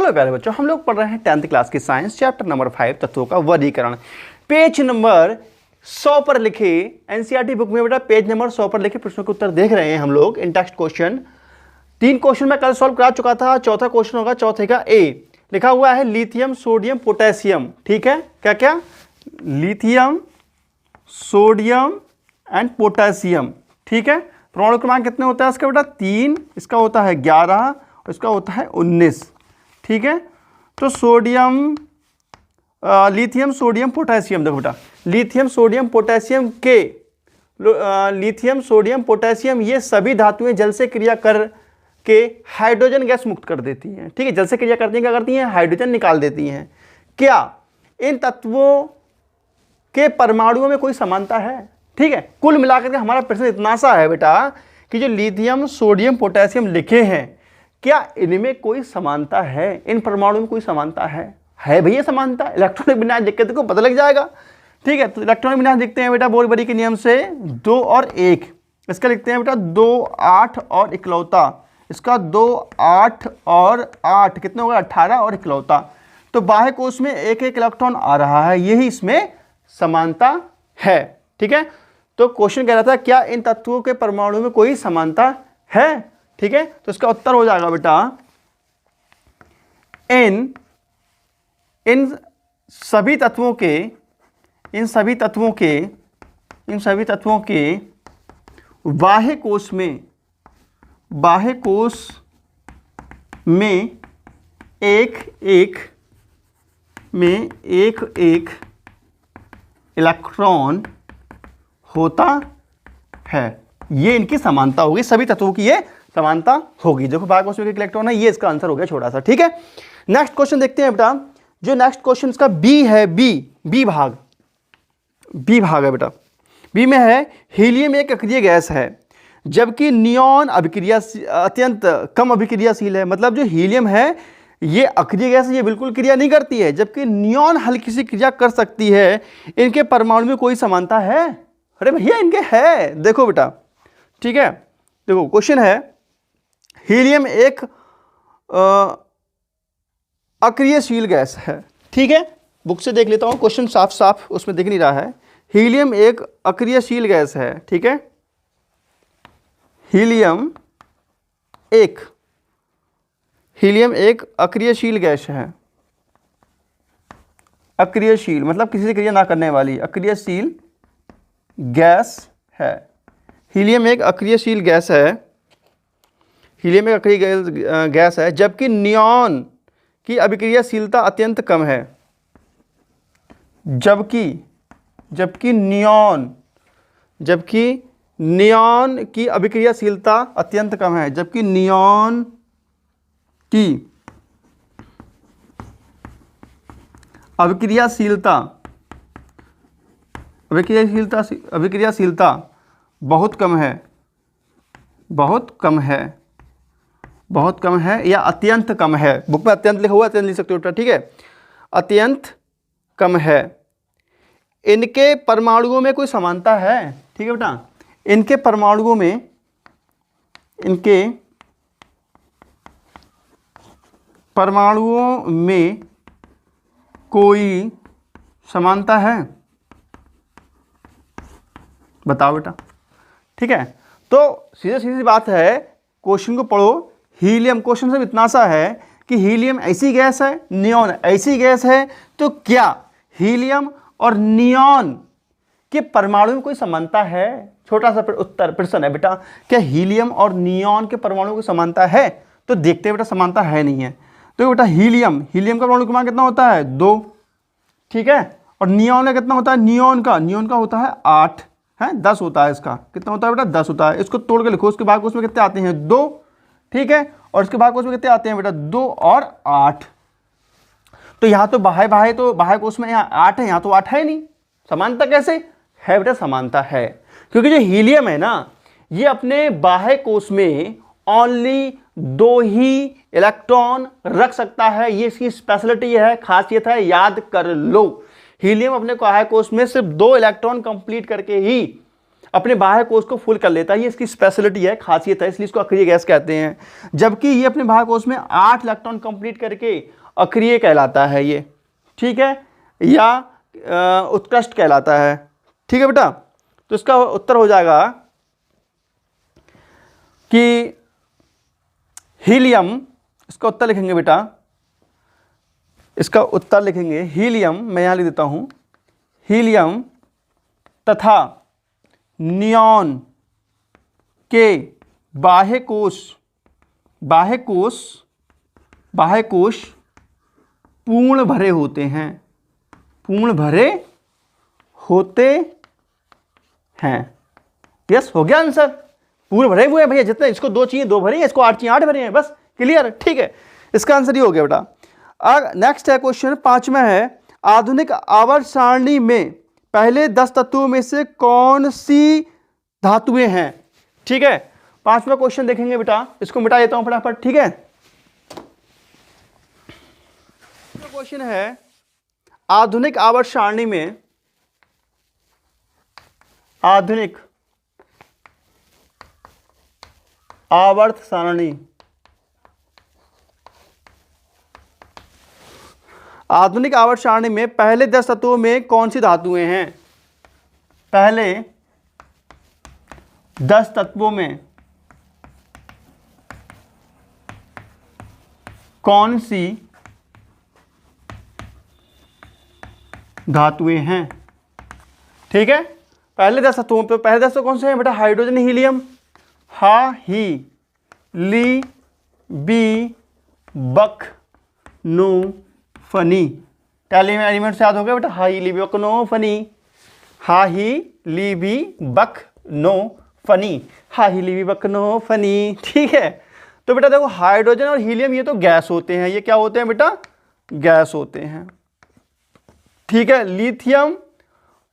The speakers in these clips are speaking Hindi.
हेलो प्यारे बच्चों, हम लोग पढ़ रहे हैं 10th क्लास की साइंस चैप्टर नंबर 5 तत्वों का वर्गीकरण। पेज नंबर 100 पर लिखे एनसीईआरटी बुक में बेटा पेज नंबर 100 पर लिखे प्रश्नों के उत्तर देख रहे हैं हम लोग इन टेक्स्ट क्वेश्चन। 3 क्वेश्चन मैं कल सॉल्व करा चुका था, चौथा क्वेश्चन होगा। चौथे का ए लिखा हुआ है लिथियम सोडियम पोटेशियम। ठीक है, क्या क्या? Lithium sodium and potassium. ठीक है, परमाणु क्रमांक कितने होता है इसका बेटा? 3, इसका होता है 11, इसका होता है 19। ठीक है, तो सोडियम लिथियम सोडियम पोटेशियम, देखो बेटा लिथियम सोडियम पोटेशियम के लिथियम सोडियम पोटेशियम ये सभी धातुएं जल से क्रिया कर के हाइड्रोजन गैस मुक्त कर देती हैं। ठीक है, जल से क्रिया करती हैं, क्या करती हैं? हाइड्रोजन निकाल देती हैं। क्या इन तत्वों के परमाणुओं में कोई समानता है? ठीक है, कुल मिलाकर के हमारा प्रश्न इतना सा है बेटा कि जो लिथियम सोडियम पोटेशियम लिखे हैं, क्या इनमें कोई समानता है? इन परमाणुओं में कोई समानता है भैया समानता। इलेक्ट्रॉनिक विन्यास देख के देखो पता लग जाएगा। ठीक है, तो इलेक्ट्रॉनिक विन्यास देखते हैं बेटा बोल बड़ी के नियम से 2 और 1। इसका लिखते हैं बेटा 2 8 और इकलौता। इसका 2 8 और 8 कितने होगा? 18 और इकलौता। तो बाह्य कोश में एक एक इलेक्ट्रॉन आ रहा है, यही इसमें समानता है। ठीक है, तो क्वेश्चन कह रहा था क्या इन तत्वों के परमाणु में कोई समानता है? ठीक है, तो इसका उत्तर हो जाएगा बेटा इन सभी तत्वों के बाह्य कोश में एक एक इलेक्ट्रॉन होता है। ये इनकी समानता होगी, सभी तत्वों की ये समानता होगी। देखो बाह्य कोश में एक इलेक्ट्रॉन है, ये इसका आंसर हो गया छोटा सा। ठीक है, नेक्स्ट क्वेश्चन देखते हैं बेटा। जो नेक्स्ट क्वेश्चन इसका बी है, बी भाग है बेटा। बी में है हीलियम एक अक्रिय गैस है जबकि नियॉन अभिक्रिया अत्यंत कम अभिक्रियाशील है। मतलब जो हीलियम है ये अक्रिय गैस, ये बिल्कुल क्रिया नहीं करती है, जबकि नियॉन हल्की सी क्रिया कर सकती है। इनके परमाणु में कोई समानता है? अरे भैया इनके है, देखो बेटा। ठीक है, देखो क्वेश्चन है हीलियम एक अक्रियशील गैस है। ठीक है, बुक से देख लेता हूँ, क्वेश्चन साफ साफ उसमें दिख नहीं रहा है। हीलियम एक अक्रियशील गैस है। ठीक है, हीलियम एक अक्रियशील गैस है। अक्रियशील मतलब किसी से क्रिया ना करने वाली, अक्रियशील गैस है। हीलियम एक अक्रियशील गैस है, हीलियम एक अक्रिय गैस है जबकि नियॉन की अभिक्रियाशीलता अत्यंत कम है। जबकि नियॉन की अभिक्रियाशीलता अत्यंत कम है। जबकि नियॉन की अभिक्रियाशीलता बहुत कम है या अत्यंत कम है। बुक में अत्यंत लिखा हुआ, अत्यंत लिख सकते हो। ठीक है, अत्यंत कम है। इनके परमाणुओं में कोई समानता है? ठीक है बेटा, इनके परमाणुओं में कोई समानता है? बताओ बेटा। ठीक है, तो सीधी बात है, क्वेश्चन को पढ़ो। हीलियम क्वेश्चन सिर्फ इतना सा है कि हीलियम ऐसी गैस है, नियॉन ऐसी गैस है, तो क्या हीलियम और नियॉन के परमाणु में कोई समानता है? छोटा सा उत्तर प्रश्न है बेटा, क्या हीलियम और नियॉन के परमाणु की समानता है? तो देखते हैं बेटा समानता है नहीं है। तो बेटा हीलियम का परमाणु क्रमांक कितना होता है? 2। ठीक है, और नियॉन का कितना होता है? नियॉन का होता है 8 है, 10 होता है। इसका कितना होता है बेटा? 10 होता है। इसको तोड़ के लिखो, उसके बाद उसमें कितने आते हैं? 2। ठीक है, और इसके बाद उसमें कितने आते हैं बेटा? 2 और 8। तो यहाँ तो बाह्य कोश में यहाँ 8 है, यहाँ तो 8 है नहीं। समानता कैसे है बेटा? समानता है क्योंकि जो हीलियम है ना, ये अपने बाह्य कोश में ओनली 2 ही इलेक्ट्रॉन रख सकता है। ये इसकी स्पेशलिटी है, खासियत है, याद कर लो। हीलियम अपने बाह्य कोश में सिर्फ 2 इलेक्ट्रॉन कंप्लीट करके ही अपने बाह्य कोश को फुल कर लेता है, ये इसकी स्पेशलिटी है, खासियत है, इसलिए इसको अक्रिय गैस कहते हैं। जबकि ये अपने बाह्य कोश में 8 इलेक्ट्रॉन कंप्लीट करके अक्रिय कहलाता है ये, ठीक है, या उत्कृष्ट कहलाता है। ठीक है बेटा, तो इसका उत्तर हो जाएगा कि हीलियम, इसका उत्तर लिखेंगे बेटा, इसका उत्तर लिखेंगे हीलियम, मैं यहां लिख देता हूं, हीलियम तथा नियॉन के बाह्य कोश पूर्ण भरे होते हैं, पूर्ण भरे होते हैं। यस, हो गया आंसर, पूर्ण भरे हुए हैं भैया, जितने इसको 2 चाहिए 2 भरे हैं, इसको 8 चाहिए 8 भरे हैं, बस क्लियर, ठीक है, इसका आंसर ये हो गया बेटा। नेक्स्ट है क्वेश्चन 5वां है, आधुनिक आवर्त सारणी में पहले 10 तत्वों में से कौन सी धातुएं हैं। ठीक है, 5वां क्वेश्चन देखेंगे बेटा, इसको मिटा देता हूं फटाफट, ठीक है। क्वेश्चन है, आधुनिक आवर्त सारणी में, आधुनिक आवर्त सारणी, आधुनिक आवर्त सारणी में पहले 10 तत्वों में कौन सी धातुएं हैं। पहले 10 तत्वों में कौन सी धातुएं हैं। ठीक है, पहले 10 तत्वों पे, पहले 10 कौन से हैं बेटा, हाइड्रोजन, हीलियम, हा ही ली बी बक नो फनी। टैली में एलिमेंट से याद हो गया बेटा, हा ही ली बी बक नो फनी, हा ही ली बी बक नो फनी, हा ही ली बी बक नो फनी। ठीक है, तो बेटा देखो हाइड्रोजन और हीलियम ये तो गैस होते हैं, ये क्या होते हैं बेटा, गैस होते हैं। ठीक है,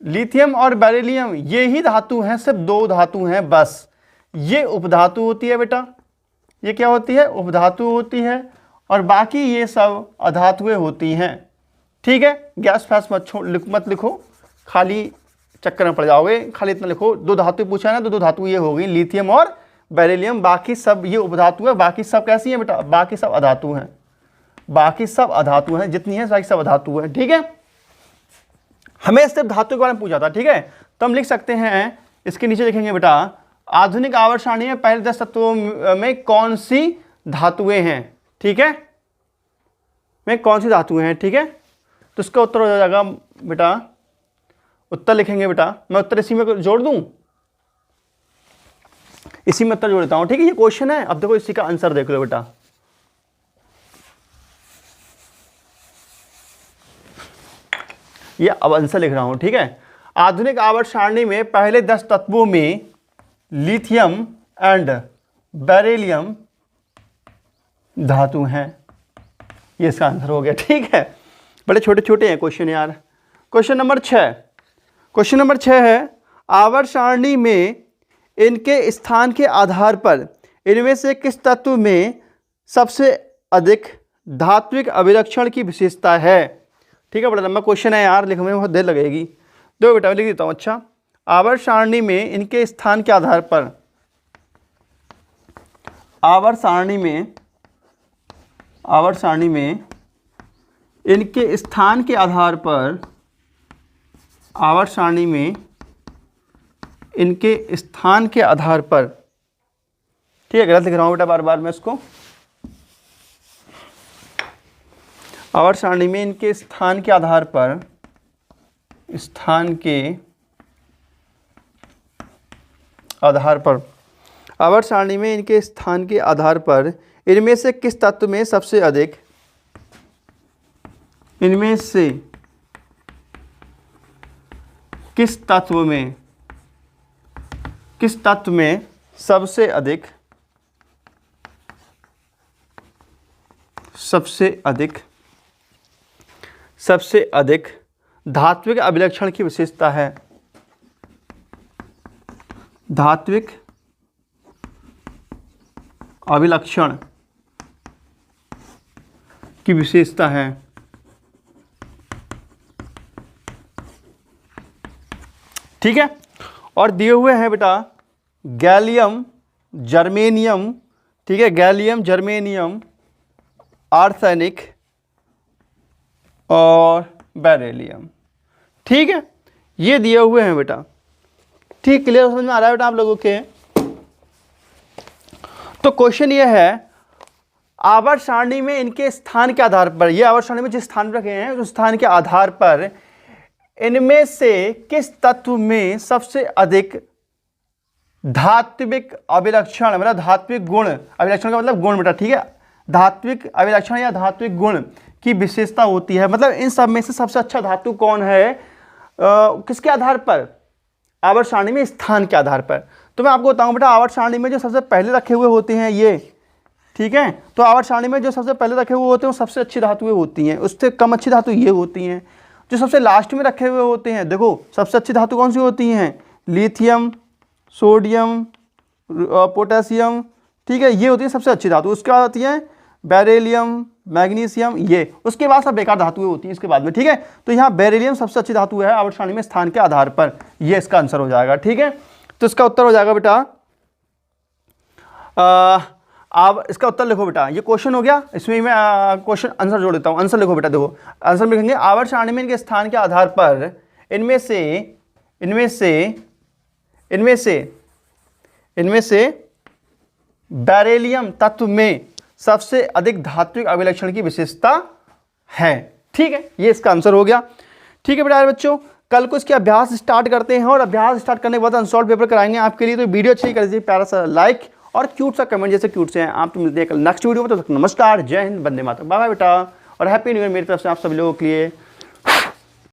लिथियम और बेरिलियम ये ही धातु हैं, सिर्फ 2 धातु हैं बस, ये उपधातु होती है बेटा, ये क्या होती है, उपधातु होती है, और बाकी ये सब अधातुएं होती हैं। ठीक है, गैस फैस मत लिखो, खाली चक्कर में पड़ जाओगे, खाली इतना लिखो, 2 धातु पूछा है ना, तो 2 धातु ये हो गई, लिथियम और बेरिलियम, बाकी सब ये उपधातु है, बाकी सब कैसी है बेटा, बाकी सब अधातु हैं, बाकी सब अधातु हैं, जितनी है बाकी सब अधातु है। ठीक है, हमें सिर्फ धातु के बारे में पूछा था। ठीक है, तो हम लिख सकते हैं, इसके नीचे लिखेंगे बेटा, आधुनिक आवर्त सारणी में पहले 10 तत्वों में कौन सी धातुएं हैं। ठीक है, में कौन सी धातुएं हैं। ठीक है, तो इसका उत्तर हो जाएगा बेटा, उत्तर लिखेंगे बेटा, मैं उत्तर इसी में जोड़ दूं, इसी में उत्तर जोड़ देता हूं। ठीक है, ये क्वेश्चन है, अब देखो इसी का आंसर देख लो बेटा। ये अब आंसर लिख रहा हूं। ठीक है, आधुनिक आवर्त सारणी में पहले 10 तत्वों में लिथियम एंड बेरिलियम धातु हैं, ये इसका आंसर हो गया। ठीक है, बड़े छोटे छोटे हैं क्वेश्चन यार। क्वेश्चन नंबर 6, क्वेश्चन नंबर 6 है, आवर्त सारणी में इनके स्थान के आधार पर इनमें से किस तत्व में सबसे अधिक धात्विक अभिलक्षण की विशेषता है। ठीक है, बड़ा लंबा क्वेश्चन है यार, लिखने में बहुत देर लगेगी, दो बेटा लिख देता हूँ। अच्छा, आवर्त सारणी में इनके स्थान के आधार पर, आवर्त सारणी में इनके स्थान के आधार पर, आवर्त सारणी में इनके स्थान के आधार पर, ठीक है, गलत लिख रहा हूँ बेटा बार बार मैं इसको, आवर्त सारणी में इनके स्थान के आधार पर, आवर्त सारणी में इनके स्थान के आधार पर इनमें से किस तत्व में सबसे अधिक, इनमें से किस तत्व में सबसे अधिक धात्विक अभिलक्षण की विशेषता है। धात्विक अभिलक्षण की विशेषता है। ठीक है, और दिए हुए हैं बेटा गैलियम, जर्मेनियम, ठीक है, गैलियम, जर्मेनियम, आर्सेनिक और बेरिलियम। ठीक है, ये दिए हुए हैं बेटा। ठीक, क्लियर समझ में आ रहा है बेटा आप लोगों के? तो क्वेश्चन ये है, आवर्त सारणी में इनके स्थान के आधार पर, ये आवर्त सारणी में जिस स्थान पर रखे हैं उस स्थान के आधार पर इनमें से किस तत्व में सबसे अधिक धात्विक अभिलक्षण, मतलब धात्विक गुण, अभिलक्षण का मतलब गुण बेटा, ठीक है, धात्विक अभिलक्षण या धात्विक गुण की विशेषता होती है। मतलब इन सब में से सबसे अच्छा धातु कौन है, किसके आधार पर? आवर्त सारणी में स्थान के आधार पर। तो मैं आपको बताऊं बेटा, आवर्त सारणी में जो सबसे पहले रखे हुए होते हैं ये, ठीक है, तो आवर्त सारणी में जो सबसे पहले रखे हुए होते हैं वो सबसे अच्छी धातुएं होती हैं, उससे कम अच्छी धातु ये होती हैं। जो सबसे लास्ट में रखे हुए होते हैं, देखो सबसे अच्छी धातु कौन सी होती हैं? लिथियम, सोडियम, पोटेशियम, ठीक है, ये होती है सबसे अच्छी धातु। उसके बाद आती है बेरिलियम, मैग्नीशियम, ये उसके बाद सब बेकार धातुएं होती हैं इसके बाद में। ठीक है, तो यहाँ बेरिलियम सबसे अच्छी धातु है आवर्त सारणी में स्थान के आधार पर, ये इसका आंसर हो जाएगा। ठीक है, तो इसका उत्तर हो जाएगा बेटा, आप इसका उत्तर लिखो बेटा, ये क्वेश्चन हो गया, इसमें मैं क्वेश्चन आंसर जोड़ देता हूँ। आंसर लिखो बेटा, देखो आंसर में लिखेंगे आवर्त सारणी में इनके स्थान के आधार पर इनमें से बेरिलियम तत्व में सबसे अधिक धात्विक अभिलक्षण की विशेषता है। ठीक है, ये इसका आंसर हो गया। ठीक है बेटा बच्चों, कल को इसके अभ्यास स्टार्ट करते हैं और अभ्यास स्टार्ट करने के बाद अनसॉल्व पेपर कराएंगे आपके लिए। तो वीडियो अच्छी कर दीजिए, प्यारा सा लाइक और क्यूट सा कमेंट, जैसे क्यूट से हैं आप। तो मिलते हैं कल नेक्स्ट वीडियो में, तो नमस्कार, जय हिंद, वंदे मातरम, बाय बाय बेटा, और हैप्पी न्यू ईयर मेरी तरफ से आप सभी लोगों के लिए।